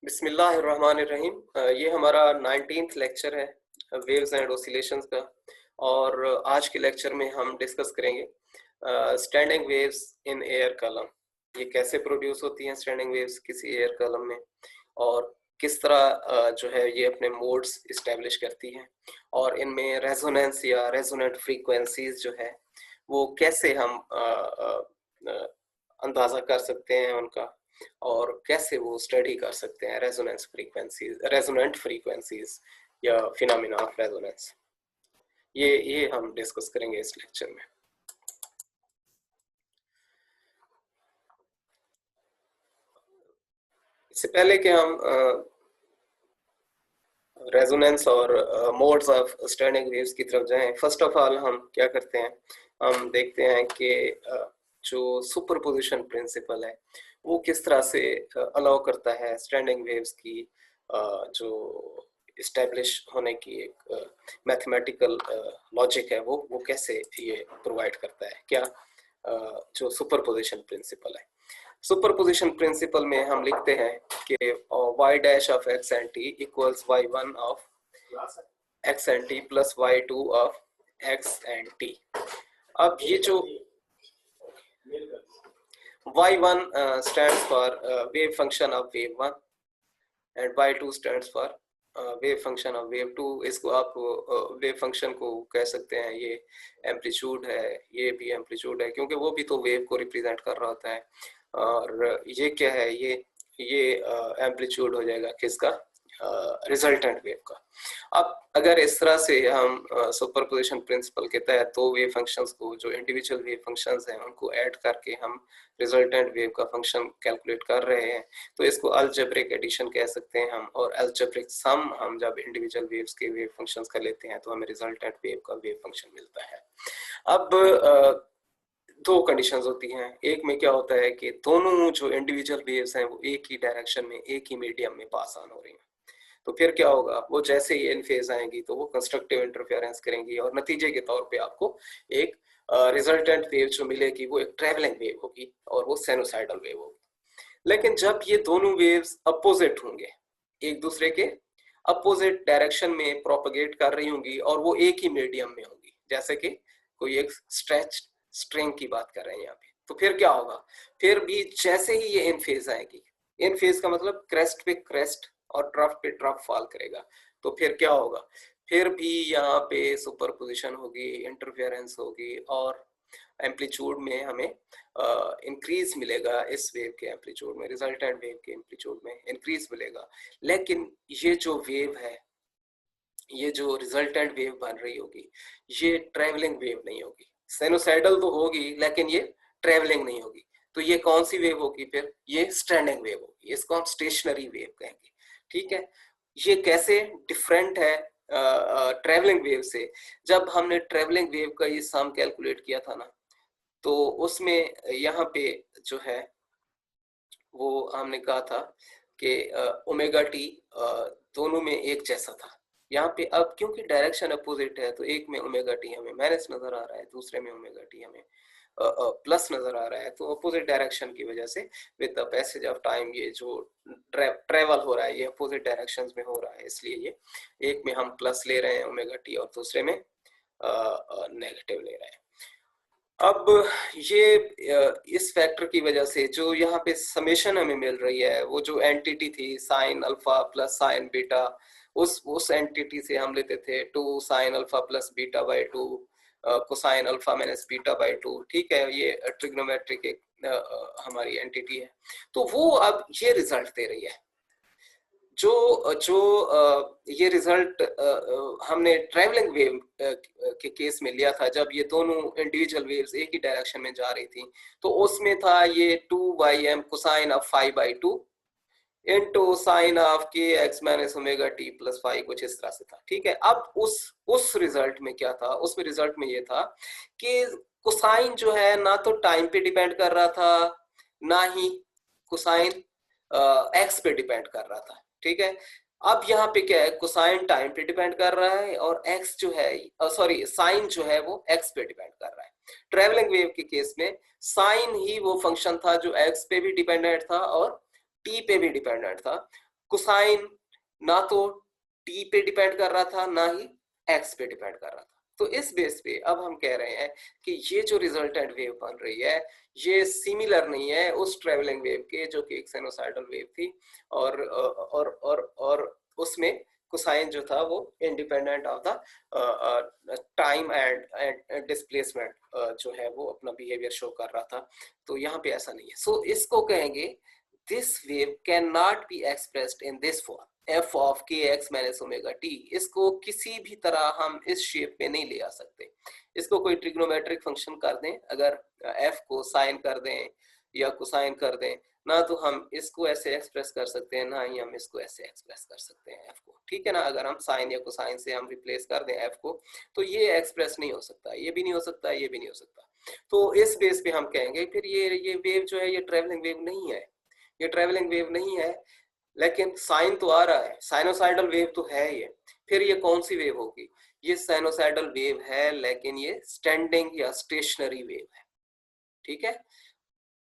बिस्मिल्लाहिर्रहमानिर्रहीम। ये हमारा 19th लेक्चर है वेव्स एंड ऑसिलेशंस का। और आज के लेक्चर में हम डिस्कस करेंगे standing waves in air column. ये कैसे प्रोड्यूस होती हैं स्टैंडिंग वेव्स किसी एयर कॉलम में, और किस तरह जो है ये अपने मोड्स इस्टेब्लिश करती हैं, और इनमें रेजोनेंस या रेजोनेंट फ्रीक्वेंसीज जो है वो कैसे हम अंदाज़ा कर सकते हैं उनका, और कैसे वो स्टडी कर सकते हैं रेजोनेंट फ्रीक्वेंसीज या फिनोमेना ऑफ रेजोनेंस। ये हम डिस्कस करेंगे इस लेक्चर में। इससे पहले कि हम रेजोनेंस और मोड्स ऑफ स्टैंडिंग वेव्स की तरफ जाएं, फर्स्ट ऑफ ऑल हम क्या करते हैं, हम देखते हैं कि जो सुपरपोजिशन प्रिंसिपल है वो किस तरह से अलाउ करता है स्टैंडिंग वेव्स की जो इस्टेब्लिश होने की एक मैथमेटिकल लॉजिक है वो कैसे ये प्रोवाइड करता है। क्या जो सुपरपोजिशन प्रिंसिपल है, सुपरपोजिशन प्रिंसिपल में हम लिखते हैं कि y dash of x and t equals y1 of x and t plus y2 of x and t। अब ये जो y1 stands for wave function of wave 1 and y2 stands for wave function of wave 2। इसको आप wave function को कह सकते हैं, ये एम्पलीट्यूड है, ये भी एम्पलीट्यूड है क्योंकि वो भी तो वेव को रिप्रेजेंट कर रहा होता है। और ये क्या है, ये एम्पलीट्यूड हो जाएगा किसका, रिजल्टेंट वेव का। अब अगर इस तरह से हम सुपरपोजिशन प्रिंसिपल के तहत दो वेव फंक्शंस को, जो इंडिविजुअल वेव फंक्शंस हैं, उनको ऐड करके हम रिजल्टेंट वेव का फंक्शन कैलकुलेट कर रहे हैं, तो इसको अलजेब्रिक एडिशन कह सकते हैं हम। और अलजेब्रिक सम हम जब इंडिविजुअल वेव्स के वेव फंक्शंस का लेते हैं तो हमें रिजल्टेंट वेव का वेव फंक्शन मिलता है। अब दो कंडीशंस होती हैं। एक में क्या होता है कि दोनों जो इंडिविजुअल वेव्स हैं वो एक ही डायरेक्शन में, एक ही मीडियम में पास ऑन हो रही हैं, तो फिर क्या होगा, वो जैसे ही इन फेज आएंगी तो वो कंस्ट्रक्टिव इंटरफेरेंस करेंगी और नतीजे के तौर पे आपको एक रिजल्टेंट वेव जो मिलेगी वो एक ट्रैवलिंग वेव होगी और वो साइनोसाइडल वेव होगी। लेकिन जब ये दोनों वेव्स अपोजिट होंगे, एक दूसरे के अपोजिट डायरेक्शन में प्रोपगेट कर रही होंगी और वो एक ही मीडियम में होंगी, जैसे कि कोई एक स्ट्रेच स्ट्रिंग की बात कर रहे हैं यहाँ पे, तो फिर क्या होगा, फिर भी जैसे ही ये इन फेज आएगी, इन फेज का मतलब क्रेस्ट पे क्रेस्ट और ट्रफ पे ट्रफ फॉल करेगा, तो फिर क्या होगा, फिर भी यहाँ पे सुपरपोजिशन होगी, इंटरफेरेंस होगी और एम्पलीट्यूड में हमें इंक्रीज मिलेगा, इस वेव के एम्पलीट्यूड में, रिजल्टेंट वेव के एम्पलीट्यूड में इंक्रीज मिलेगा। लेकिन ये जो वेव है, ये जो रिजल्टेंट वेव बन रही होगी, ये ट्रैवलिंग वेव नहीं होगी। साइनोसाइडल तो होगी लेकिन ये ट्रैवलिंग नहीं होगी। तो ये कौन सी वेव होगी फिर, ये स्टैंडिंग वेव होगी, इसको हम स्टेशनरी वेव कहेंगे। ठीक है, ये कैसे डिफरेंट है ट्रैवलिंग वेव से। जब हमने ट्रैवलिंग वेव का ये सम कैलकुलेट किया था ना, तो उसमें यहाँ पे जो है वो हमने कहा था कि ओमेगा टी दोनों में एक जैसा था। यहाँ पे अब क्योंकि डायरेक्शन अपोजिट है तो एक में ओमेगा टी हमें माइनस नजर आ रहा है, दूसरे में ओमेगा टी हमें प्लस नजर आ रहा है। तो अपोजिट डायरेक्शन की वजह से with the passage of time ये जो ट्रेवल हो रहा है ये अपोजिट डायरेक्शंस में हो रहा है, इसलिए ये एक में हम प्लस ले रहे हैं ओमेगा टी और दूसरे में नेगेटिव ले रहे हैं। अब ये इस फैक्टर की वजह से जो यहाँ पे समेशन हमें मिल रही है, वो जो एंटिटी थी sine alpha plus sign beta, उस एंटिटी से हम लेते थे 2 sine alpha plus beta by 2 cosine alpha minus beta by 2। ठीक है, ये ट्रिग्नोमेट्रिक एक हमारी एंटिटी है, तो वो अब ये रिजल्ट दे रही है। जो जो ये रिजल्ट हमने ट्रैवलिंग वेव के केस में लिया था, जब ये दोनों इंडिविजुअल वेव्स एक ही डायरेक्शन में जा रही थी, तो उसमें था ये 2m cosine of 5/2 into sine of k x minus omega t plus 5, कुछ इस तरह से था। ठीक है, अब उस रिजल्ट में क्या था, उसमें रिजल्ट में ये था कि कोसाइन जो है ना तो टाइम पे डिपेंड कर रहा था, ना ही कोसाइन एक्स पे डिपेंड कर रहा था। ठीक है, अब यहाँ पे क्या है, कोसाइन टाइम पे डिपेंड कर रहा है और एक्स जो है सॉरी साइन जो है वो एक्स पे डिपेंड कर रहा है। ट्रैवलिंग वेव के केस में साइन ही वो फंक्शन था जो एक्स पे भी डिपेंडेंट था और टी पे भी डिपेंडेंट था। कोसाइन ना तो t पे डिपेंड कर रहा था ना ही x पे डिपेंड कर रहा था। तो इस बेस पे अब हम कह रहे हैं कि ये जो रिजल्टेंट वेव बन रही है ये सिमिलर नहीं है उस ट्रेवलिंग वेव के जो कि एक साइनोसाइडल वेव थी, और उसमें कोसाइन जो था वो independent of the time and displacement जो है वो अपना बिहेवियर शो कर रहा था। तो यहाँ पे ऐसा नहीं है। सो इसको कहेंगे this wave can not be expressed in this form f of kx minus omega t। इसको किसी भी तरह हम इस शेप में नहीं ले आ सकते। इसको कोई ट्रिग्नोमेट्रिक फंक्शन कर दें, अगर f को साइन कर दें या कोसाइन कर दें, ना तो हम इसको ऐसे एक्सप्रेस कर सकते हैं ना ही हम इसको ऐसे एक्सप्रेस कर सकते हैं f को, ठीक है ना। अगर हम साइन या कोसाइन से हम रिप्लेस कर दें f को तो ये एक्सप्रेस नहीं हो सकता, ये भी नहीं हो सकता, ये भी नहीं हो सकता। तो इस बेस पे हम कहेंगे फिर ये वेव जो है ये ट्रेवलिंग वेव नहीं है, ये ट्रेवलिंग वेव नहीं है। लेकिन साइन तो आ रहा है, साइनोसाइडल वेव तो है ये, फिर ये कौन सी वेव होगी? ये साइनोसाइडल वेव है लेकिन ये स्टैंडिंग या स्टेशनरी वेव है, ठीक है।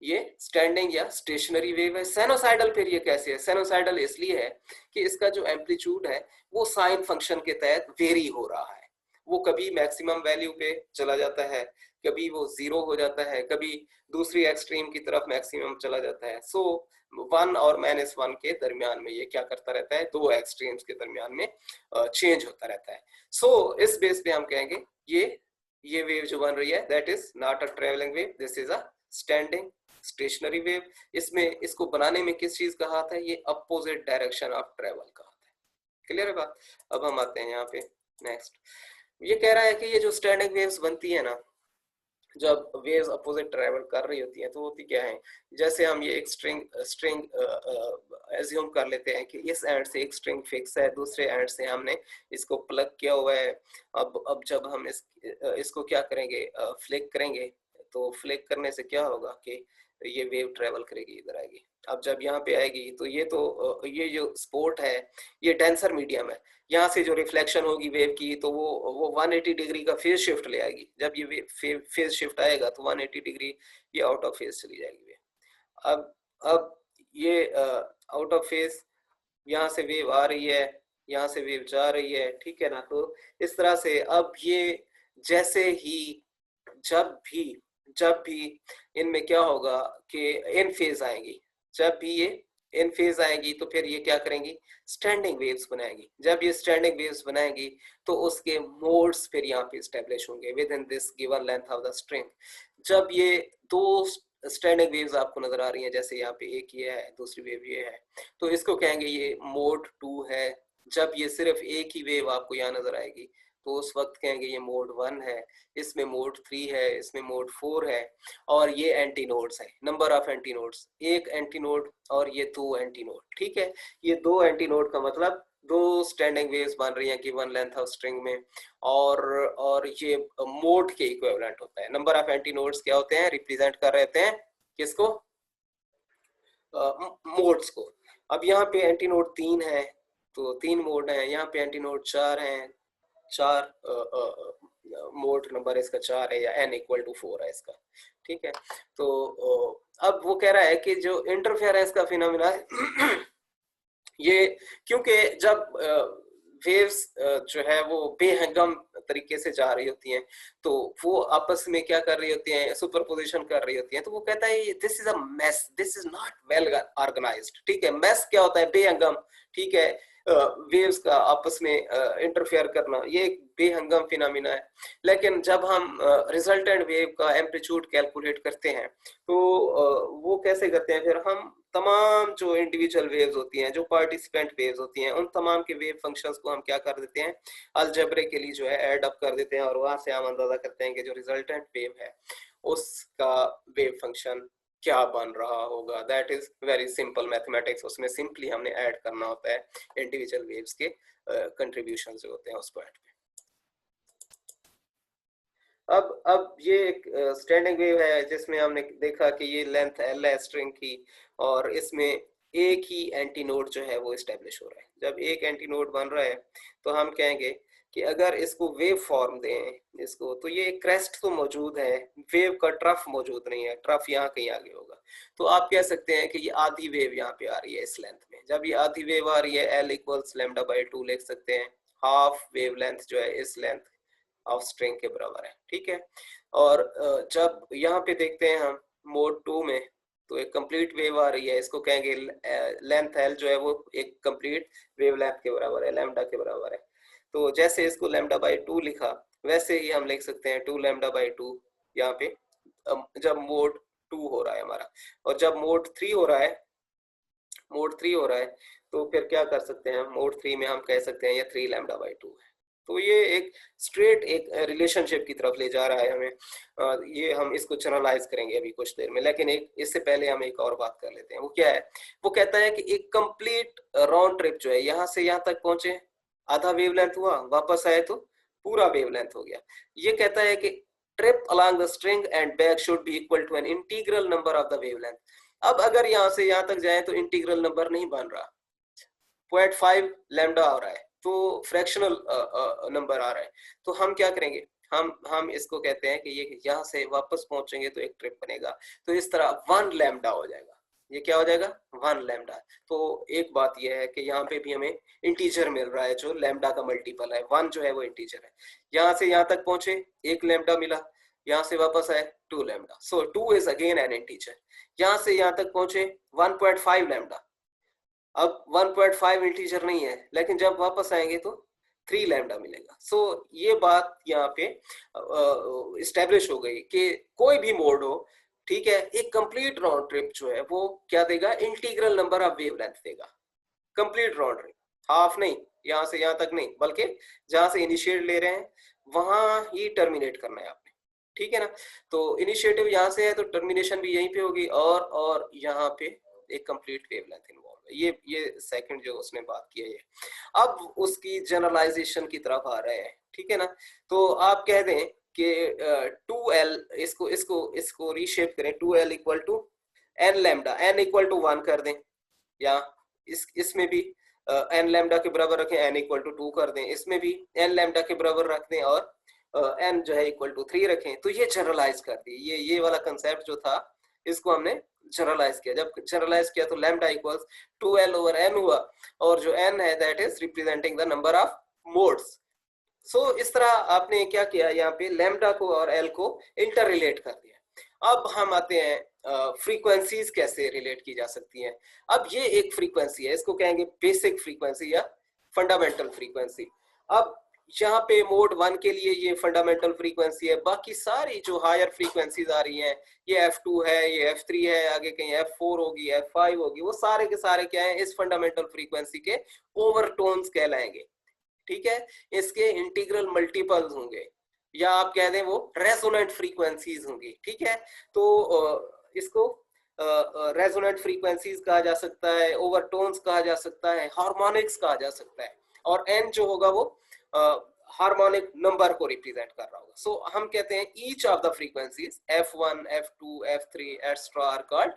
ये स्टैंडिंग या स्टेशनरी वेव है। साइनोसाइडल फिर ये कैसे है? साइनोसाइडल इसलिए है कि इसका जो एम्पलीट्यूड है वो साइन फंक्शन के तहत वेरी हो रहा है। वो कभी मैक्सिमम वैल्यू पे चला जाता है, कभी वो जीरो हो जाता है, कभी दूसरी एक्सट्रीम की तरफ मैक्सिमम चला जाता है। सो 1 और -1 के दरमियान में ये क्या करता रहता है, दो एक्सट्रीम्स के दरमियान में चेंज होता रहता है। सो इस बेस पे हम कहेंगे ये वेव जो बन रही है that is not a travelling wave, this is a standing stationary wave. इसमें इसको बनाने में किस चीज का हाथ है? ये अपोजिट डायरेक्शन ऑफ ट्रेवल का हाथ है। क्लियर है बात? अब हम आते हैं यहाँ पे नेक्स्ट। ये कह रहा है कि ये जो स्टैंडिंग वेव्स बनती है ना, जब वेव्स अपोजिट ट्रेवल कर रही होती हैं तो होती क्या है, जैसे हम ये एक स्ट्रिंग एज्यूम कर लेते हैं कि इस एंड से एक स्ट्रिंग फिक्स है, दूसरे एंड से हमने इसको प्लग किया हुआ है। अब जब हम इसको क्या करेंगे, फ्लिक करेंगे, तो फ्लिक करने से क्या होगा कि ये वेव ट्रेवल करेगी, इधर आएगी। अब जब यहाँ पे आएगी तो ये जो स्पोर्ट है ये डेंसर मीडियम है, यहाँ से जो रिफ्लेक्शन होगी वेव की तो वो 180 डिग्री का फेज शिफ्ट ले आएगी। जब ये फेज शिफ्ट आएगा तो 180 डिग्री ये आउट ऑफ फेज चली जाएगी वेव। अब ये आउट ऑफ फेज, यहाँ से वेव आ रही है, यहाँ से वेव जा रही है, ठीक है ना। तो इस तरह से अब ये जैसे ही जब भी इनमें क्या होगा कि इन फेज आएंगी, जब भी ये इन फेज आएंगी तो फिर ये क्या करेंगी, स्टैंडिंग वेव्स बनाएंगी। जब ये स्टैंडिंग वेव्स बनाएंगी तो उसके मोड्स फिर यहाँ पे स्टेब्लिश होंगे with in this given length of the string. जब ये दो स्टैंडिंग वेव्स आपको नजर आ रही हैं, जैसे यहाँ पे एक ये है दूसरी वेव ये है, तो इसको कहेंगे ये मोड 2 है। जब ये सिर्फ एक ही वेव आपको यहाँ नजर आएगी तो उस वक्त कहेंगे ये मोड 1 है, इसमें मोड 3 है, इसमें मोड 4 है। और ये एंटी नोड्स है, नंबर ऑफ एंटी नोड्स, एक एंटी नोड और ये दो एंटी नोड, ठीक है। ये दो एंटी नोड का मतलब दो स्टैंडिंग वेव्स बन रही हैं गिवन लेंथ ऑफ स्ट्रिंग में, और ये मोड के इक्विवेलेंट होता है। नंबर ऑफ एंटी नोड्स क्या होते हैं, रिप्रेजेंट कर रहे होते हैं किसको, मोड्स को। अब यहाँ पे एंटी नोड 3 है तो 3 मोड हैं, यहाँ पे एंटी नोड 4 हैं, 4 मोड नंबर इसका 4 है या n इक्वल टू 4 है इसका, ठीक है। तो अब वो कह रहा है कि जो इंटरफेरेंस का फिनोमेना है ये क्योंकि जब वेव्स जो है वो बेहंगम तरीके से जा रही होती हैं तो वो आपस में क्या कर रही होती हैं, सुपरपोजिशन कर रही होती हैं। तो वो कहता है this is a mess, this is not well organised, ठीक है। मेस क्या होता है, बेहंगम, ठीक है। वेव्स का आपस में इंटरफेयर करना ये एक बेहंगम फिनोमेना है। लेकिन जब हम रिजल्टेंट वेव का एम्पलीट्यूड कैलकुलेट करते हैं तो वो कैसे करते हैं, फिर हम तमाम जो इंडिविजुअल वेव्स होती हैं, जो पार्टिसिपेंट वेव्स होती हैं, उन तमाम के वेव फंक्शंस को हम क्या कर देते हैं, अलजेब्रिकली जो है ऐड अप कर देते हैं, और वहां से हम अंदाजा करते हैं कि जो रिजल्टेंट वेव है उसका वेव फंक्शन क्या बन रहा होगा। That is very simple mathematics. उसमें सिंपली हमने ऐड करना होता है इंडिविजुअल वेव्स के कंट्रीब्यूशन जो होते हैं उस पॉइंट पे। अब ये एक स्टैंडिंग वेव है जिसमें हमने देखा कि ये लेंथ एल है स्ट्रिंग की, और इसमें एक ही एंटी नोड जो है वो एस्टेब्लिश हो रहा है। जब एक एंटी नोड बन रहा है तो हम कहेंगे कि अगर इसको वेव फॉर्म दें इसको, तो ये क्रेस्ट तो मौजूद है, वेव का ट्रफ मौजूद नहीं है, ट्रफ यहाँ कहीं आगे होगा। तो आप कह सकते हैं कि ये आधी वेव यहाँ पे आ रही है इस लेंथ में। जब ये आधी वेव आ रही है एल इक्वल्स लैम्डा बाई 2 लिख सकते हैं। हाफ वेव लेंथ जो है इस लेंथ ऑफ स्ट्रिंग के बराबर है, ठीक है। और जब यहाँ पे देखते हैं हम मोड 2 में, तो एक कंप्लीट वेव आ रही है, इसको कहेंगे लेंथ एल जो है वो एक कंप्लीट वेव लेंथ के बराबर है, लैम्डा के बराबर है। तो जैसे इसको लैम्डा बाई 2 लिखा, वैसे ही हम लिख सकते हैं 2 लैम्डा बाई 2 यहाँ पे, जब मोड 2 हो रहा है हमारा। और जब मोड 3 हो रहा है, तो फिर क्या कर सकते हैं, मोड 3 में हम कह सकते हैं ये 3 लैम्डा बाई 2 है। तो ये एक स्ट्रेट एक रिलेशनशिप की तरफ ले जा रहा है हमें। ये हम इसको जनरलाइज करेंगे अभी कुछ देर में, लेकिन एक इससे पहले हम एक और बात कर लेते हैं। वो क्या है, वो कहता है कि एक कंप्लीट राउंड ट्रिप जो है यहाँ से यहाँ तक पहुंचे, आधा वेवलेंथ हुआ, वापस आए तो पूरा वेवलेंथ हो गया। ये कहता है कि trip along the string and back should be equal to an integral number of the wavelength. अब अगर यहाँ से यहाँ तक जाए तो इंटीग्रल नंबर नहीं बन रहा, 0.5 लैम्डा आ रहा है, तो फ्रैक्शनल नंबर आ रहा है। तो हम क्या करेंगे, हम इसको कहते हैं कि ये यहाँ से वापस पहुंचेंगे तो एक ट्रिप बनेगा, तो इस तरह 1 लैम्डा हो जाएगा। ये क्या हो जाएगा, 1 लैम्डा। तो एक बात यह है कि यहाँ पे भी हमें इंटीजर मिल रहा है जो लैम्डा का मल्टीपल है, 1 जो है वो इंटीजर है। यहाँ से यहाँ तक पहुंचे 1 लैम्डा मिला, यहाँ से वापस आए 2 lambda, so 2 is again an integer. यहाँ से यहाँ तक पहुंचे 1.5 लैम्डा, अब 1.5 इंटीजर नहीं है, लेकिन जब वापस आएंगे तो 3 लैम्डा मिलेगा। सो ये बात यहाँ पे इस्टेब्लिश हो गई कि कोई भी मोड हो, ठीक है, एक कंप्लीट राउंड ट्रिप जो है वो क्या देगा, इंटीग्रल नंबर ऑफ वेवलेंथ देगा। कंप्लीट राउंड ट्रिप, हाफ नहीं, यहाँ से यहाँ तक नहीं, बल्कि जहां से इनिशिएट ले रहे हैं वहां ही टर्मिनेट करना है आपने, ठीक है ना। तो इनिशिएटिव यहाँ से है तो टर्मिनेशन भी यहीं पे होगी, और यहाँ पे एक कंप्लीट वेवलेंथ इन्वॉल्व है। ये सेकंड जो उसने बात की है ये। अब उसकी जनरलाइजेशन की तरफ आ रहे हैं, ठीक है ना। तो आप कह दें कि 2l, इसको इसको इसको रीशेप करें, 2l equal to n lambda, n equal to 1 कर दें, या इसमें भी n लैम्डा के बराबर रखें, n इक्वल टू 2 कर दें, इसमें भी n लैम्डा के बराबर रख दें, और n जो है इक्वल टू 3 रखें। तो ये जनरलाइज कर दी, ये वाला कंसेप्ट जो था इसको हमने जनरलाइज किया। जब जनरलाइज किया तो lambda equals 2l over n हुआ, और जो n है that is representing the number of modes. So इस तरह आपने क्या किया, यहाँ पे लैम्डा को और l को इंटर रिलेट कर दिया। अब हम आते हैं फ्रीक्वेंसीज कैसे रिलेट की जा सकती हैं। अब ये एक फ्रीक्वेंसी है, इसको कहेंगे बेसिक फ्रीक्वेंसी या फंडामेंटल फ्रीक्वेंसी। अब यहाँ पे मोड 1 के लिए ये फंडामेंटल फ्रीक्वेंसी है, बाकी सारी जो हायर फ्रीक्वेंसीज आ रही हैं, ये F2 है, ये F3 है, आगे कहीं F4 होगी, F5 होगी, वो सारे के सारे क्या है, इस फंडामेंटल फ्रीक्वेंसी के ओवरटोन्स कहलाएंगे, ठीक है। इसके इंटीग्रल मल्टीपल्स होंगे, या आप कह दें वो रेजोनेंट फ्रीक्वेंसीज होंगी, ठीक है। तो इसको रेजोनेंट फ्रीक्वेंसीज कहा जा सकता है, ओवरटोन्स कहा जा सकता है, हार्मोनिक्स कहा जा सकता है, और n जो होगा वो हार्मोनिक नंबर को रिप्रेजेंट कर रहा होगा। सो हम कहते हैं each of the frequencies F1, F2, F3 extra are called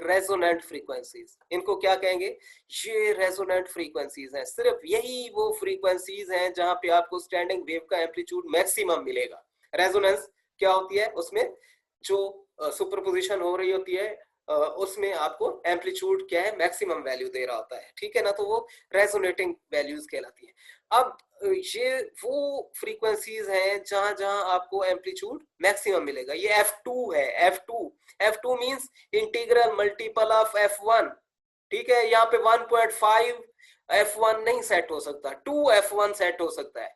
resonant frequencies. इनको क्या कहेंगे, ये रेजोनेंट फ्रीक्वेंसीज हैं। सिर्फ यही वो फ्रीक्वेंसीज हैं जहां पे आपको स्टैंडिंग वेव का एम्पलीट्यूड मैक्सिमम मिलेगा। रेजोनेंस क्या होती है, उसमें जो सुपरपोजिशन हो रही होती है उसमें आपको एम्पलीट्यूड क्या है, मैक्सिमम वैल्यू दे रहा होता है, ठीक है ना। तो वो रेजोनेटिंग वैल्यूज कहलाती है। अब ये वो फ्रीक्वेंसीज हैं जहां जहां आपको एम्पलीट्यूड मैक्सिमम मिलेगा। ये F2 है, F2 means integral multiple of F1, ठीक है। यहाँ पे 1.5 F1 नहीं सेट हो सकता, 2 F1 सेट हो सकता है,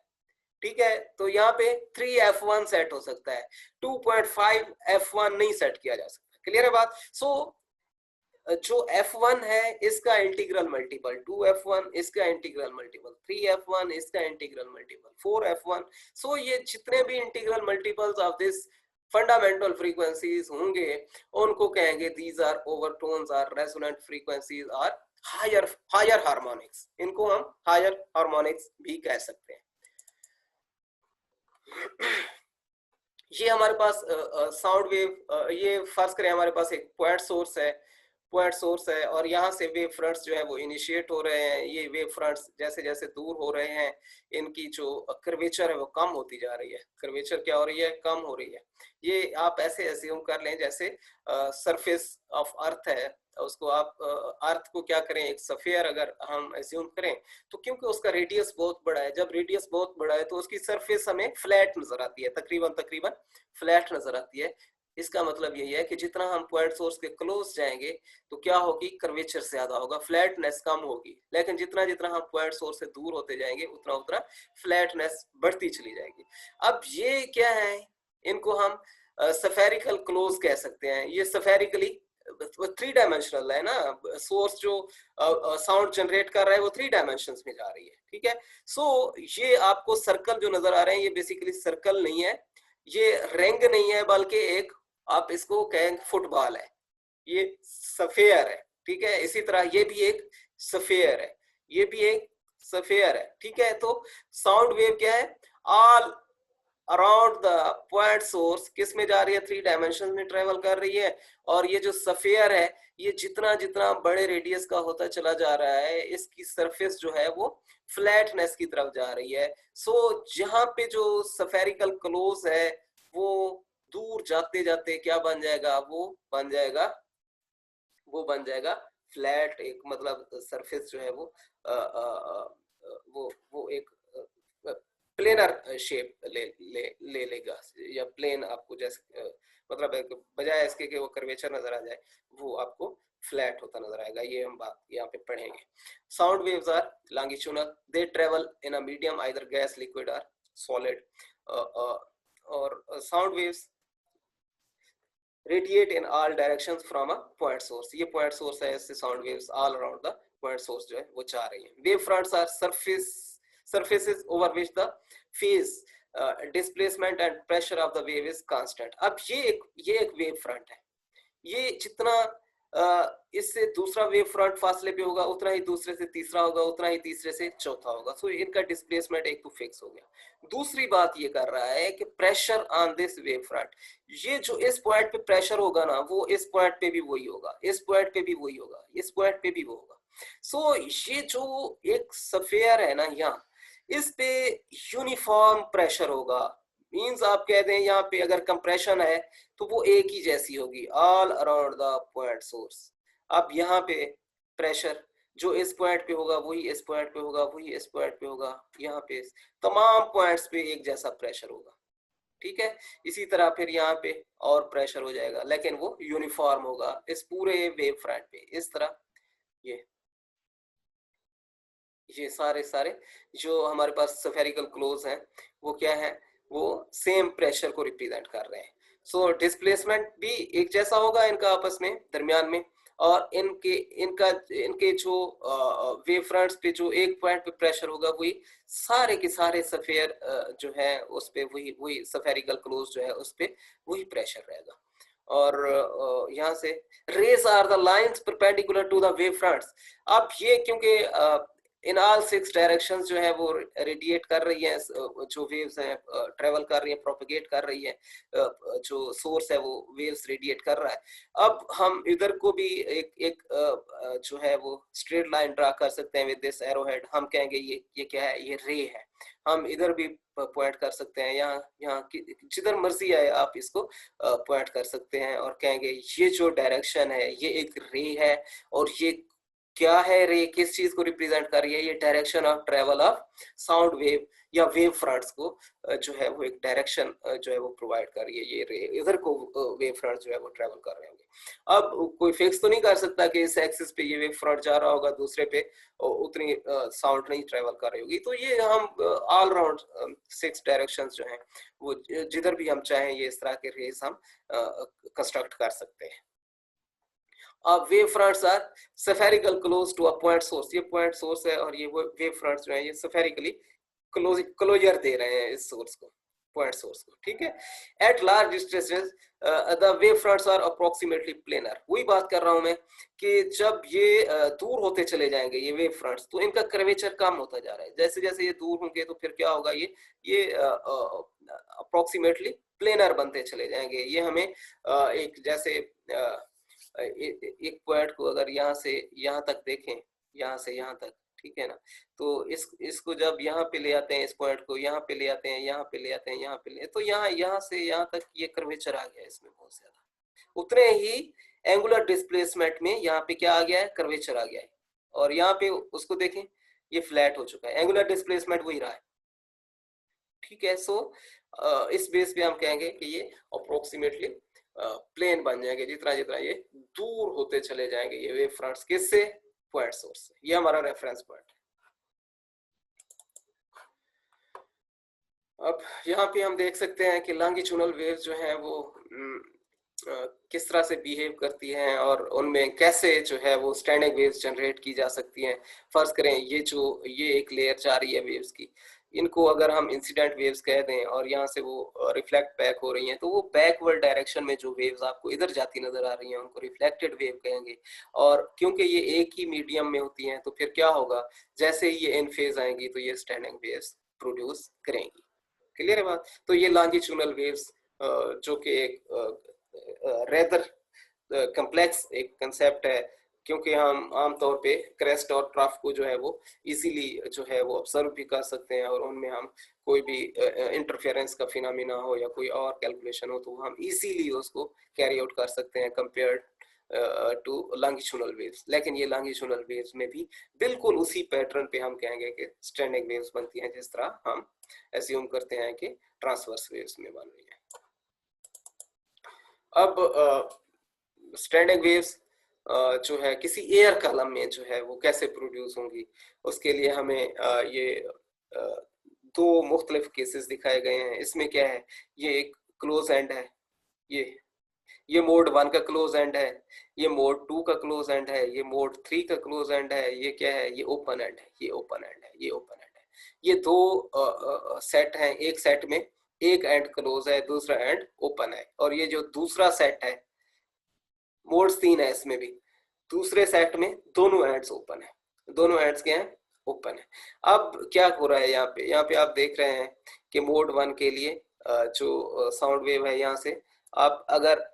ठीक है। तो यहाँ पे 3 F1 सेट हो सकता है, 2.5 F1 नहीं सेट किया जा सकता। क्लियर है बात। सो जो F1 है इसका इंटीग्रल मल्टीपल 2F1, इसका इंटीग्रल मल्टीपल 3F1, इसका इंटीग्रल मल्टीपल 4F1। सो ये जितने भी integral multiples of this fundamental frequencies होंगे उनको कहेंगे these are overtones are resonant frequencies are higher harmonics. इनको हम हायर हार्मोनिक्स भी कह सकते हैं। ये हमारे पास साउंड वेव, ये फर्ज करें हमारे पास एक पॉइंट सोर्स है, पॉइंट सोर्स है और यहाँ से वेव फ्रंट्स जो है वो इनिशिएट हो रहे हैं। ये वेव फ्रंट्स जैसे जैसे दूर हो रहे हैं इनकी जो कर्वेचर है वो कम होती जा रही है। कर्वेचर क्या हो रही है? कम हो रही है। ये आप ऐसे एज्यूम कर लें जैसे सरफेस ऑफ अर्थ है, उसको आप अर्थ को क्या करें, एक स्फीयर अगर हम एज्यूम करें तो क्योंकि उसका रेडियस बहुत बड़ा है, जब रेडियस बहुत बड़ा है तो उसकी सरफेस हमें फ्लैट नजर आती है, तकरीबन तकरीबन फ्लैट नजर आती है। इसका मतलब यही है कि जितना हम पॉइंट सोर्स के क्लोज जाएंगे तो क्या होगी, कर्वेचर ज्यादा होगा, फ्लैटनेस कम होगी। लेकिन जितना जितना हम पॉइंट सोर्स से दूर होते जाएंगे उतना उतना फ्लैटनेस बढ़ती चली जाएगी। अब ये क्या है, इनको हम स्फेरिकल क्लोज कह सकते हैं। ये स्फेरिकली थ्री डायमेंशनल है ना, सोर्स जो साउंड जनरेट कर रहा है वो थ्री डायमेंशंस में जा रही है, ठीक है। सो ये आपको सर्कल जो नजर आ रहे हैं ये बेसिकली सर्कल नहीं है, ये रिंग नहीं है, बल्कि एक आप इसको कहें फुटबॉल है, ये सफेयर है, ठीक है। इसी तरह ये भी एक सफेयर है, ये भी एक सफेयर है, ठीक है। तो साउंड वेव क्या है, all around the point source किस में जा रही है, थ्री डायमेंशन में ट्रेवल कर रही है। और ये जो सफेयर है ये जितना जितना बड़े रेडियस का होता चला जा रहा है इसकी सरफेस जो है वो फ्लैटनेस की तरफ जा रही है। सो जहां पे जो सफेरिकल क्लोज है वो दूर जाते जाते क्या बन जाएगा, वो बन जाएगा, वो बन जाएगा फ्लैट, एक मतलब सरफेस जो है वो वो एक प्लेनर शेप ले लेगा, या प्लेन आपको जैसे मतलब बजाय इसके कि वो कर्वेचर नजर आ जाए वो आपको फ्लैट होता नजर आएगा। ये हम बात यहाँ पे पढ़ेंगे। Sound waves are longitudinal, they travel in a medium either gas, liquid और सॉलिड। और sound waves radiate in all directions from a point source। ये point source है, इससे sound waves all around the point source जो है वो जा रही हैं। wave fronts are surfaces over which the phase displacement and pressure of the wave is constant। अब ये एक wave front है, ये जितना इससे दूसरा वेव फ्रंट फासले पे होगा उतना ही दूसरे से तीसरा होगा, उतना ही तीसरे से चौथा होगा। सो इनका डिस्प्लेसमेंट एक तो फिक्स हो गया। दूसरी बात ये कर रहा है कि pressure on this wave front, ये जो इस पॉइंट पे प्रेशर होगा ना वो इस पॉइंट पे भी वही होगा, इस पॉइंट पे भी वही होगा, इस पॉइंट पे भी वो होगा। सो ये जो एक स्फीयर है ना यहाँ, इस पे यूनिफॉर्म प्रेशर होगा। मींस आप कह दें यहाँ पे अगर कंप्रेशन है तो वो एक ही जैसी होगी all around the point source. अब यहाँ पे प्रेशर जो इस पॉइंट पे होगा वही इस पॉइंट पे होगा, वही इस पॉइंट पे होगा, यहाँ पे तमाम पॉइंट्स पे एक जैसा प्रेशर होगा, ठीक है। इसी तरह फिर यहाँ पे और प्रेशर हो जाएगा लेकिन वो यूनिफॉर्म होगा इस पूरे वेव फ्रंट पे। इस तरह ये सारे सारे जो हमारे पास स्फेरिकल क्लोज हैं वो क्या है, वो सेम प्रेशर को रिप्रेजेंट कर रहे हैं। सो डिस्प्लेसमेंट भी एक जैसा होगा इनका आपस में दरमियान में, और इनके जो वेव फ्रंट्स पे जो एक पॉइंट पे प्रेशर होगा वही सारे के सारे सफेयर जो है उस पे वही वही स्फेरिकल क्लोज जो है उस पे वही प्रेशर रहेगा। और यहाँ से rays are the lines perpendicular to the wave fronts. अब ये क्योंकि इन ऑल सिक्स डायरेक्शंस जो है वो रेडिएट कर रही है, जो वेव्स हैं ट्रेवल कर रही है, प्रोपेगेट कर रही है, जो सोर्स है वो वेव्स रेडिएट कर रहा है। अब हम इधर को भी एक जो है वो स्ट्रेट लाइन ड्रा कर सकते हैं विद दिस एरो हेड। हम कहेंगे ये क्या है, ये रे है। हम इधर भी पॉइंट कर सकते हैं, यहाँ जिधर मर्जी आए आप इसको पॉइंट कर सकते हैं और कहेंगे ये जो डायरेक्शन है ये एक रे है। और ये क्या है, रे किस चीज को रिप्रेजेंट कर रही है, ये direction of travel of sound wave या वेव फ्रंट्स को जो है वो एक डायरेक्शन जो है वो प्रोवाइड कर रही है। ये रे इधर को वेव फ्रंट जो है वो ट्रेवल कर रहे होंगे। अब कोई फिक्स तो नहीं कर सकता कि इस एक्सिस पे ये वेव फ्रंट जा रहा होगा, दूसरे पे उतनी साउंड नहीं ट्रेवल कर रही होगी। तो ये हम ऑल राउंड सिक्स डायरेक्शंस जो हैं वो जिधर भी हम चाहें ये इस तरह के रेस हम कंस्ट्रक्ट कर सकते हैं। Wave fronts are spherical close to a point source. ये पॉइंट सोर्स है और ये वेव फ्रंट्स जो है ये स्फेरिकली क्लोजर दे रहे हैं इस सोर्स को, पॉइंट सोर्स को, ठीक है। At large distances the wave fronts are approximately planar. वही बात कर रहा हूं मैं कि जब ये दूर होते चले जाएंगे ये वेव फ्रंट्स तो इनका कर्वेचर कम होता जा रहा है। जैसे जैसे ये दूर होंगे तो फिर क्या होगा, ये अप्रोक्सीमेटली प्लेनर बनते चले जाएंगे। ये हमें एक जैसे एक पॉइंट को अगर यहाँ से यहाँ तक देखें, यहाँ से यहाँ तक, ठीक है ना, तो इसको जब यहाँ पे ले आते हैं, इस पॉइंट को यहाँ पे ले आते हैं, यहाँ पे ले आते हैं, यहाँ पे ले, तो यहाँ से यहाँ तक ये कर्वेचर आ गया इसमें बहुत ज्यादा। उतने ही एंगुलर डिस्प्लेसमेंट में यहाँ पे क्या आ गया है, कर्वेचर आ गया है। और यहाँ पे उसको देखें, ये फ्लैट हो चुका है, एंगुलर डिस्प्लेसमेंट वही रहा है, ठीक है। सो इस बेस पे हम कहेंगे कि ये अप्रोक्सीमेटली प्लेन बन जाएंगे जितना जितना ये दूर होते चले जाएंगे ये वेव फ्रंट्स, किससे, पॉइंट सोर्स से। ये हमारा रेफरेंस पॉइंट है। अब यहाँ पे हम देख सकते हैं कि लॉन्गिट्यूडनल वेव्स जो है वो किस तरह से बिहेव करती हैं और उनमें कैसे जो है वो स्टैंडिंग वेव्स जनरेट की जा सकती हैं। फर्ज करें ये एक लेयर जा रही है वेव्स की, इनको अगर हम इंसिडेंट वेव्स कह दें और यहाँ से वो रिफ्लेक्ट बैक हो रही हैं, तो वो बैकवर्ड डायरेक्शन में जो वेव्स आपको इधर जाती नजर आ रही हैं उनको रिफ्लेक्टेड वेव कहेंगे। और क्योंकि ये एक ही मीडियम में होती हैं, तो फिर क्या होगा, जैसे ही ये इन फेज आएंगी तो ये स्टैंडिंग वेव्स प्रोड्यूस करेंगी। क्लियर है बात। तो ये लॉन्गिट्यूडनल वेव्स जो कि एक रेदर कम्प्लेक्स एक कंसेप्ट है, क्योंकि हम आमतौर पे क्रेस्ट और ट्रफ को जो है वो इजीली जो है वो ऑब्जर्व भी कर सकते हैं, और उनमें हम कोई भी इंटरफेरेंस का फिनोमेना हो या कोई और कैलकुलेशन हो तो हम इजीली उसको कैरी आउट कर सकते हैं कंपेयर्ड टू लॉन्गिट्यूडनल वेव्स। लेकिन ये लॉन्गिट्यूडनल वेव्स में भी बिल्कुल उसी पैटर्न पे हम कहेंगे कि स्टैंडिंग वेव्स बनती हैं, जिस तरह हम एज्यूम करते हैं कि ट्रांसवर्स वेव्स में बन रही है। अब स्टैंडिंग वेव्स जो है किसी एयर कॉलम में जो है वो कैसे प्रोड्यूस होंगी, उसके लिए हमें ये दो मुख्तलिफ केसेस दिखाए गए हैं। इसमें क्या है, ये एक क्लोज एंड है, ये मोड 1 का क्लोज एंड है, ये मोड 2 का क्लोज एंड है, ये मोड 3 का क्लोज एंड है, ये क्या है, ये ओपन एंड है, ये ओपन एंड है, ये ओपन एंड है। ये दो सेट हैं, एक सेट में एक एंड क्लोज है, दूसरा एंड ओपन है। और ये जो दूसरा सेट है, मोड्स 3 है इसमें भी, दूसरे सेट में दोनों एंड्स ओपन है, दोनों एंड्स क्या है, ओपन है। अब क्या हो रहा है यहाँ पे आप देख रहे हैं कि मोड 1 के लिए जो साउंड वेव है, यहाँ से आप अगर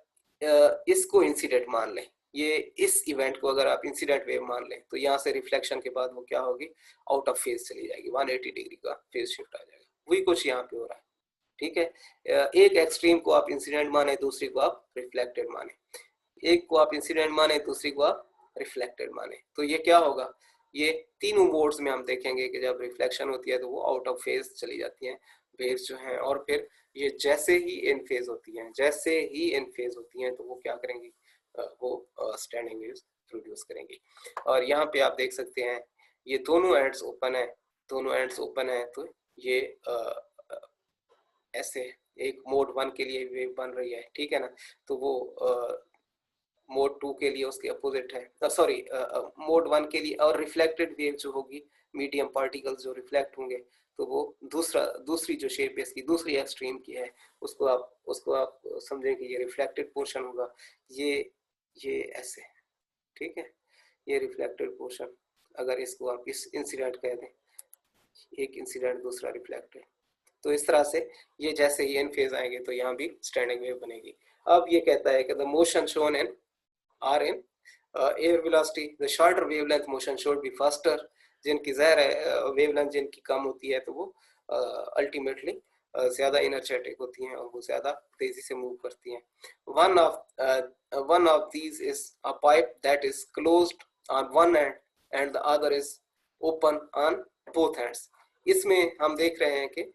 इसको इंसिडेंट मान लें, ये इस इवेंट को अगर आप इंसिडेंट वेव मान लें, तो यहाँ से रिफ्लेक्शन के बाद वो क्या होगी, आउट ऑफ फेज चली जाएगी, 180 डिग्री का फेज शिफ्ट आ जाएगा। वही कुछ यहाँ पे हो रहा है, ठीक है। एक एक्सट्रीम को आप इंसिडेंट माने, दूसरी को आप रिफ्लेक्टेड माने, एक को आप इंसिडेंट माने, दूसरी को आप रिफ्लेक्टेड माने, तो ये क्या होगा, ये तीनों मोड्स में हम देखेंगे कि जब रिफ्लेक्शन होती है तो वो आउट ऑफ फेज चली जाती हैं वेव्स जो हैं, और फिर ये जैसे ही इन फेज होती हैं, जैसे ही इन फेज होती हैं, तो वो क्या करेंगी, वो स्टैंडिंग वेव्स प्रोड्यूस करेंगी। और यहाँ पे आप देख सकते हैं ये दोनों एंड्स ओपन है, दोनों एंड्स ओपन है, तो ये ऐसे एक मोड 1 के लिए वेव बन रही है, ठीक है ना। तो वो मोड 2 के लिए उसके अपोजिट है, सॉरी मोड 1 के लिए। और रिफ्लेक्टेड वेव जो होगी, मीडियम पार्टिकल्स जो रिफ्लेक्ट होंगे, तो वो दूसरी जो शेप है इसकी, दूसरी एक्सट्रीम की है, उसको आप समझें कि ये रिफ्लेक्टेड पोर्शन होगा, ये ऐसे, ठीक है, ये रिफ्लेक्टेड पोर्शन। अगर इसको आप इस इंसिडेंट कह दें, एक इंसिडेंट दूसरा रिफ्लेक्टेड, तो इस तरह से ये जैसे ही इन फेज आएंगे तो यहाँ भी स्टैंडिंग वेव बनेगी। अब ये कहता है कि the motion shown in are in air velocity, the shorter wavelength motion should be faster. जिनकी ज़ाहिर है वेवलेंथ जिनकी कम होती है तो वो अल्टीमेटली ज़्यादा इनर्जेटिक होती हैं और वो ज़्यादा तेज़ी से मूव करती हैं। One of these is a pipe that is closed on one and and the other is open on both ends. इसमें हम देख रहे हैं कि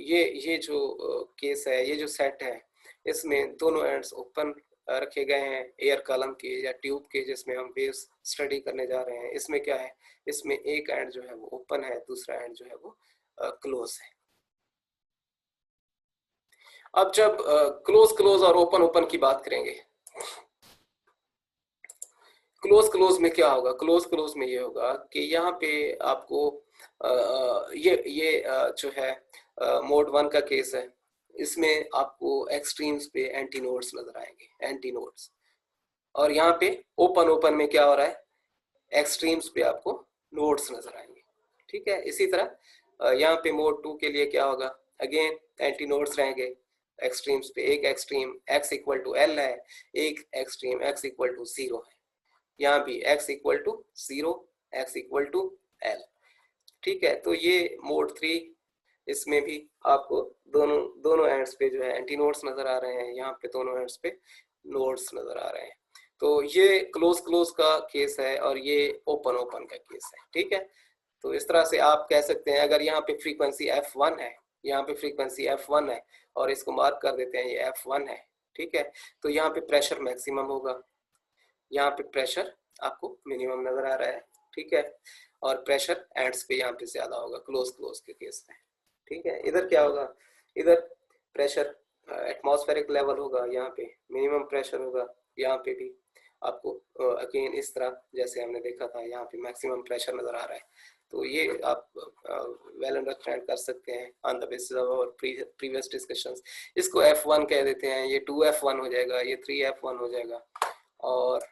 ये जो केस है, ये जो सेट है, इसमें दोनों एंड्स ओपन रखे गए हैं एयर कॉलम के या ट्यूब के, जिसमें हम वेव्स स्टडी करने जा रहे हैं। इसमें क्या है, इसमें एक एंड जो है वो ओपन है, दूसरा एंड जो है वो क्लोज है। अब जब क्लोज और ओपन की बात करेंगे, क्लोज में क्या होगा, क्लोज में ये होगा कि यहाँ पे आपको ये जो है मोड 1 का केस है, इसमें आपको एक्सट्रीम्स पे एंटी नोड्स नजर आएंगे, एंटी नोड्स। और यहाँ पे ओपन में क्या हो रहा है, एक्सट्रीम्स पे आपको नोड्स नजर आएंगे, ठीक है। इसी तरह यहाँ पे मोड 2 के लिए क्या होगा, अगेन एंटी नोड्स रहेंगे, एक्सट्रीम्स पे, एक extreme x equal to L है, एक एक्सट्रीम x इक्वल टू 0 है। यहाँ भी x equal to 0, x equal to L. ठीक है, तो ये मोड 3, इसमें भी आपको दोनों दोनों एंड्स पे जो है एंटी नोड्स नजर आ रहे हैं, यहाँ पे दोनों एंड्स पे नोड्स नजर आ रहे हैं। तो ये क्लोज क्लोज का केस है और ये ओपन ओपन का केस है। ठीक है, तो इस तरह से आप कह सकते हैं, अगर यहाँ पे फ्रीक्वेंसी f1 है, यहाँ पे फ्रीक्वेंसी f1 है और इसको मार्क कर देते हैं ये f1 है। ठीक है, तो यहाँ पे प्रेशर मैक्सिमम होगा, यहाँ पे प्रेशर आपको मिनिमम नजर आ रहा है। ठीक है, और प्रेशर एंड्स पे यहाँ पे ज्यादा होगा क्लोज क्लोज के केस में। ठीक है, इधर क्या होगा, इधर प्रेशर एटमॉस्फेरिक लेवल होगा, यहाँ पे मिनिमम प्रेशर होगा, यहाँ पे भी आपको अगेन इस तरह जैसे हमने देखा था यहाँ पे मैक्सिमम प्रेशर नजर आ रहा है। तो ये आप वेल अंडरस्टैंड कर सकते हैं on the basis of our previous discussions. इसको F1 कह देते हैं, ये 2F1 हो जाएगा, ये 3F1 हो जाएगा। और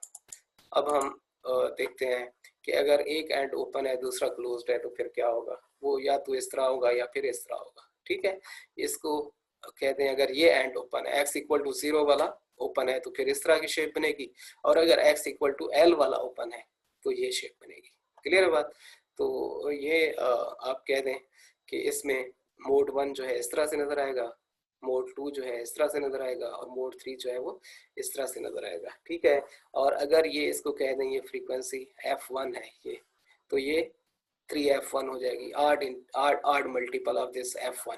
अब हम देखते हैं कि अगर एक एंड ओपन है दूसरा क्लोज्ड है तो फिर क्या होगा, वो या तो इस तरह होगा या फिर इस तरह होगा। ठीक है, इसको कहते हैं अगर ये एंड ओपन है, x इक्वल टू 0 वाला ओपन है तो फिर इस तरह की शेप बनेगी, और अगर x इक्वल टू एल वाला ओपन है तो ये शेप बनेगी। क्लियर है बात? तो ये आप कह दें कि इसमें मोड 1 जो है इस तरह से नजर आएगा, मोड 2 जो है इस तरह से नजर आएगा, और मोड 3 जो है वो इस तरह से नजर आएगा। ठीक है, और अगर ये इसको कह दें ये फ्रीक्वेंसी f1 है ये, तो ये 3f1 हो जाएगी, odd multiple of this f1।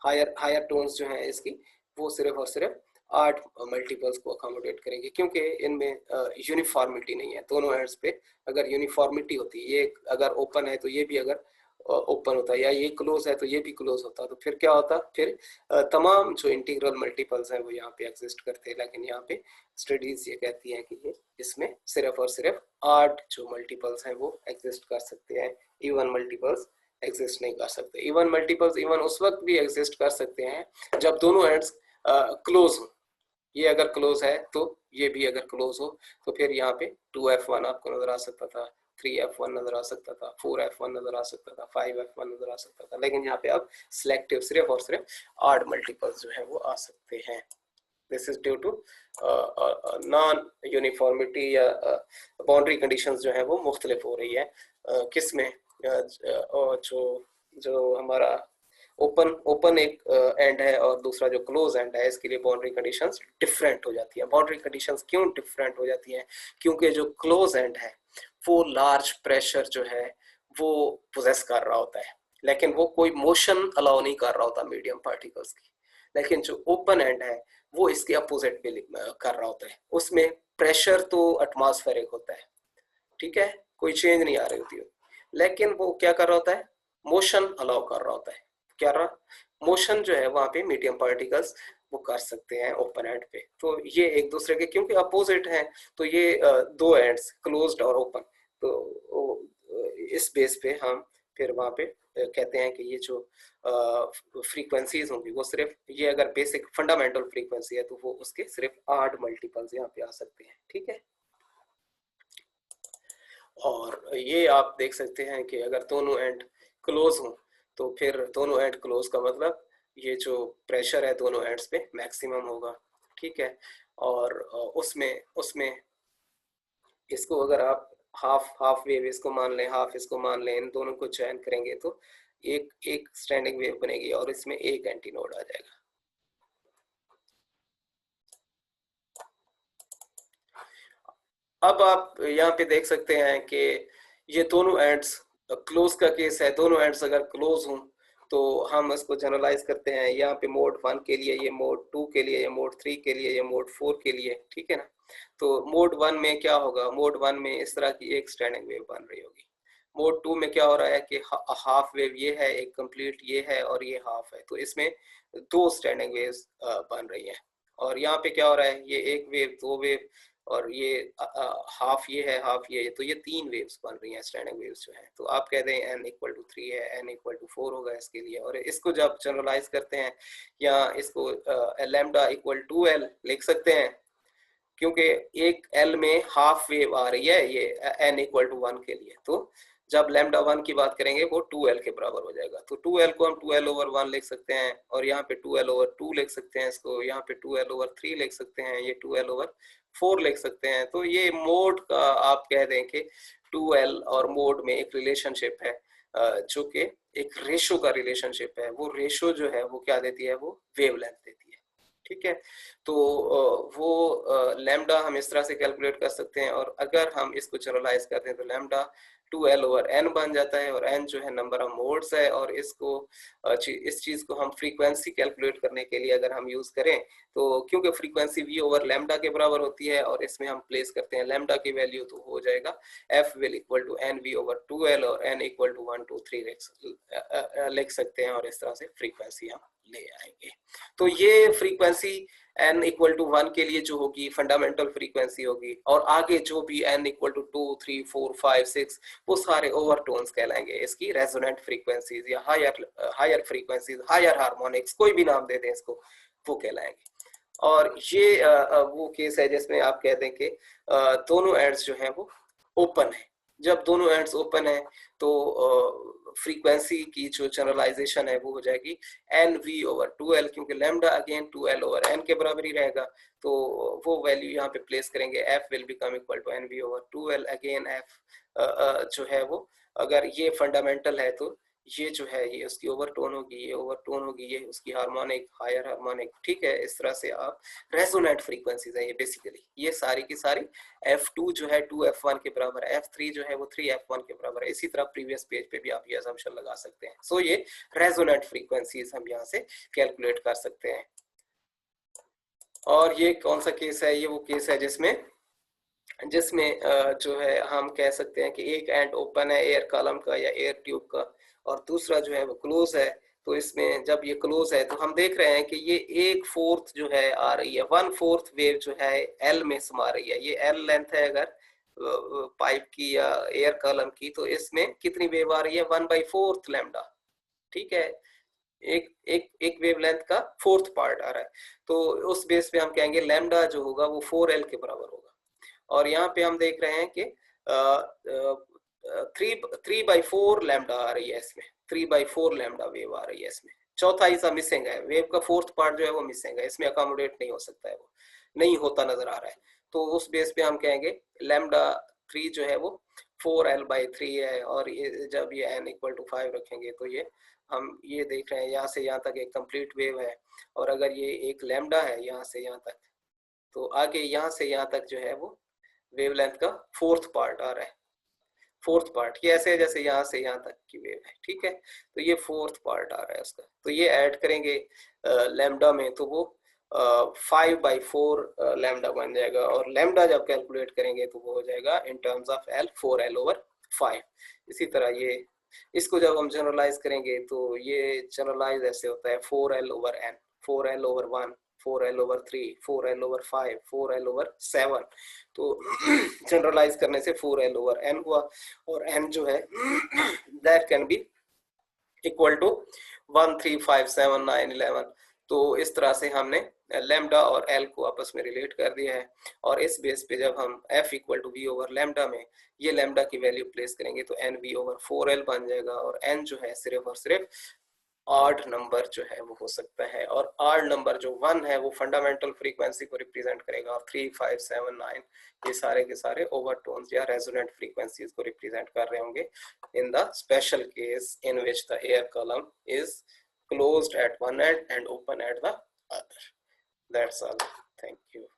Higher tones जो हैं इसकी वो सिर्फ और सिर्फ 8 मल्टीपल्स को अकोमोडेट करेंगे, क्योंकि इनमें यूनिफॉर्मिटी नहीं है दोनों एंड्स पे। अगर यूनिफॉर्मिटी होती, ये अगर ओपन है तो ये भी अगर ओपन होता, या ये क्लोज है तो ये भी क्लोज होता, तो फिर क्या होता, फिर तमाम जो इंटीग्रल मल्टीपल्स हैं वो यहाँ पे एग्जिस्ट करते हैं। लेकिन यहाँ पे स्टडीज ये कहती हैं कि ये इसमें सिर्फ और सिर्फ 8 जो मल्टीपल्स हैं वो एग्जिस्ट कर सकते हैं, इवन मल्टीपल्स एग्जिस्ट नहीं कर सकते। इवन मल्टीपल्स इवन उस वक्त भी एग्जिस्ट कर सकते हैं जब दोनों एंड्स क्लोज हो। ये अगर क्लोज है तो ये भी अगर क्लोज हो, तो फिर यहाँ पे 2F1 आपको नजर आ सकता था, 3F1 नजर आ सकता था, 4F1 नजर आ सकता था, 5F1 नजर आ सकता था। लेकिन यहाँ पे अब सिलेक्टिव सिर्फ और सिर्फ 8 मल्टीपल्स जो है वो आ सकते हैं। This is due to non uniformity या बाउंड्री कंडीशंस जो है वो मुख्तलिफ हो रही है। किसमें जो हमारा ओपन एक एंड है और दूसरा जो क्लोज एंड है, इसके लिए बाउंड्री कंडीशंस डिफरेंट हो जाती है। बाउंड्री कंडीशंस क्यों डिफरेंट हो जाती हैं? क्योंकि जो क्लोज एंड है वो लार्ज प्रेशर जो है वो पोजेस कर रहा होता है, लेकिन वो कोई मोशन अलाउ नहीं कर रहा होता मीडियम पार्टिकल्स की। लेकिन जो ओपन एंड है वो इसके अपोजिट पे कर रहा होता है, उसमें प्रेशर तो एटमॉस्फेरिक होता है। ठीक है, कोई चेंज नहीं आ रही होती है, लेकिन वो क्या कर रहा होता है, मोशन अलाउ कर रहा होता है। क्या रहा, मोशन जो है वहां पे मीडियम पार्टिकल्स वो कर सकते हैं ओपन एंड पे। तो ये एक दूसरे के क्योंकि अपोजिट हैं, तो ये दो एंड्स क्लोज्ड और ओपन, तो इस बेस पे हम फिर वहां पे कहते हैं कि ये जो फ्रीक्वेंसीज होंगी वो सिर्फ, ये अगर बेसिक फंडामेंटल फ्रीक्वेंसी है तो वो उसके सिर्फ 8 मल्टीपल्स यहाँ पे आ सकते हैं। ठीक है, और ये आप देख सकते हैं कि अगर दोनों एंड क्लोज हों तो फिर दोनों एंड क्लोज का मतलब ये जो प्रेशर है दोनों एंड्स पे मैक्सिमम होगा। ठीक है, और उसमें इसको अगर आप हाफ वेव इसको मान लें, हाफ इसको मान लें, इन दोनों को चयन करेंगे तो एक स्टैंडिंग वेव बनेगी और इसमें एक एंटी नोड आ जाएगा। अब आप यहाँ पे देख सकते हैं कि ये दोनों एंड्स क्लोज का केस है। दोनों एंड्स अगर क्लोज हों तो हम इसको जनरलाइज करते हैं, यहाँ पे मोड 1 के लिए, ये मोड 2 के लिए, ये मोड 3 के लिए, ये मोड 4 के लिए। ठीक है ना, तो मोड 1 में क्या होगा, मोड 1 में इस तरह की एक स्टैंडिंग वेव बन रही होगी। मोड 2 में क्या हो रहा है कि हाफ वेव ये है, एक कंप्लीट ये है और ये हाफ है, तो इसमें 2 स्टैंडिंग वेव्स बन रही हैं। और यहाँ पे क्या हो रहा है, ये एक वेव, 2 वेव, और ये हाफ ये है, हाफ ये है, तो ये 3 वेव्स बन रही हैं, स्टैंडिंग वेव्स जो हैं। तो आप कहते हैं n इक्वल टू 3 है, n इक्वल टू 4 होगा इसके लिए। और इसको जब जनरलाइज करते हैं या इसको लैम्डा इक्वल टू l लिख सकते हैं, क्योंकि एक l में हाफ वेव आ रही है ये n इक्वल टू 1 के लिए। तो जब लैम्डा 1 की बात करेंगे वो 2l के बराबर हो जाएगा। तो 2l को हम 2l/1 लिख सकते हैं और यहाँ पे 2l/2 लिख सकते हैं इसको, यहाँ पे 2l/3 लिख सकते हैं, ये 2l/4 लिख सकते हैं। तो ये मोड का आप कह दें कि 2l और मोड में एक रिलेशनशिप है जो कि एक रेशो का रिलेशनशिप है। वो रेशो जो है वो क्या देती है, वो वेवलेंथ देती है। ठीक है, तो वो लैम्डा हम इस तरह से कैलकुलेट कर सकते हैं। और अगर हम इसको जनरलाइज करते हैं तो लैम्डा 2l/n बन जाता है, और n जो है नंबर ऑफ मोड्स है। और इसको इस चीज को हम फ्रीक्वेंसी कैलकुलेट करने के लिए अगर हम यूज करें तो क्योंकि फ्रीक्वेंसी v/लैम्डा के बराबर होती है और इसमें हम प्लेस करते हैं लैम्डा की वैल्यू, तो हो जाएगा f will equal to nv/2l और n equal to 1 2 3 लिख सकते हैं। और इस तरह से फ्रीक्वेंसी हम ले आएंगे। तो ये फ्रीक्वेंसी n इक्वल टू 1 के लिए जो होगी फंडामेंटल फ्रीक्वेंसी होगी, और आगे जो भी n इक्वल टू 2 3 4 5 6 वो सारे ओवरटोन्स कहलाएंगे, इसकी रेजोनेंट फ्रीक्वेंसीज या हायर फ्रीक्वेंसीज, हायर हार्मोनिक्स, कोई भी नाम दे दें इसको, वो कहलाएंगे। और ये वो केस है जिसमें आप कह दें कि दोनों एंड्स जो हैं वो ओपन है। जब दोनों एंड्स ओपन है तो फ्रीक्वेंसी की जो जनरलाइजेशन है वो हो जाएगी nv/2l, क्योंकि लैम्डा अगेन 2l/n के बराबर ही रहेगा। तो वो वैल्यू यहाँ पे प्लेस करेंगे, f will become equal to nv/2l। अगेन f जो है वो, अगर ये फंडामेंटल है तो ये जो है ये उसकी ओवरटोन होगी, ये ओवरटोन होगी, ये उसकी हार्मोनिक, हायर हार्मोनिक। ठीक है, इस तरह से आप रेजोनेंट फ्रीक्वेंसीज है ये बेसिकली, ये सारी की सारी f2 जो है 2f1 के बराबर है, f3 जो है वो 3f1 के बराबर है। इसी तरह प्रीवियस पेज पे भी आप ये असम्पशन लगा सकते हैं। सो ये रेजोनेंट फ्रीक्वेंसीज हम यहाँ से कैलकुलेट कर सकते हैं। और ये कौन सा केस है, ये वो केस है जिसमें जो है हम कह सकते हैं कि एक एंड ओपन है एयर कॉलम का या एयर ट्यूब का, और दूसरा जो है वो क्लोज है। तो इसमें जब ये क्लोज है तो हम देख रहे हैं कि ये 1/4 जो है आ रही है, 1/4 वेव जो है एल में समा रही है। ये एल लेंथ है अगर पाइप की या एयर कॉलम की, तो इसमें कितनी वेव आ रही है, 1/4 लैम्डा। ठीक है, एक वेवलेंथ का 4th पार्ट आ रहा है। तो उस बेस पे हम कहेंगे लैम्डा जो होगा वो 4l के बराबर होगा। और यहाँ पे हम देख रहे हैं कि 3/4 लैम्डा आ रही है इसमें, 3/4 लैम्डा वेव आ रही है इसमें। चौथा हिस्सा मिसिंग है, वेव का 4th पार्ट जो है वो मिसिंग है, इसमें अकोमोडेट नहीं हो सकता है, वो नहीं होता नजर आ रहा है। तो उस बेस पे हम कहेंगे लैम्डा 3 जो है वो 4l/3 है। और ये जब ये n इक्वल टू 5 रखेंगे तो ये हम ये देख रहे हैं यहाँ से यहाँ तक एक कंप्लीट वेव है। और अगर ये एक लैम्डा है यहाँ से यहाँ तक, तो आगे यहाँ से यहाँ तक जो है वो वेवलेंथ का 4th पार्ट आ रहा है। 4th पार्ट ये ऐसे है जैसे यहाँ से यहाँ तक की वेव है। ठीक है, तो ये 4th पार्ट आ रहा है उसका, तो ये ऐड करेंगे लैम्डा में तो वो 5/4 लैम्डा बन जाएगा। और लैम्डा जब कैलकुलेट करेंगे तो वो हो जाएगा in terms of l 4l/5। इसी तरह ये इसको जब हम जनरलाइज करेंगे तो ये जनरलाइज ऐसे होता है 4l/n, 4l/1, 4l/3, 4l/5, 4l/7। तो जनरलाइज करने से 4l/n हुआ, और n जो है that can be equal to 1 3 5 7 9 11। तो इस तरह से हमने लैम्डा और l को आपस में रिलेट कर दिया है। और इस बेस पे जब हम f इक्वल टू v/लैम्डा में ये लैम्डा की वैल्यू प्लेस करेंगे तो n v/4l बन जाएगा। और n जो है सिर्फ और सिर्फ ऑड नंबर जो है वो हो सकता है, और ऑड नंबर जो 1 है वो फंडामेंटल फ्रीक्वेंसी को रिप्रेजेंट करेगा, और 3 5 7 9 ये सारे के सारे ओवरटोन्स या रेजोनेंट फ्रीक्वेंसीज को रिप्रेजेंट कर रहे होंगे in the special case in which the air column is closed at one end and open at the other. That's all. Thank you.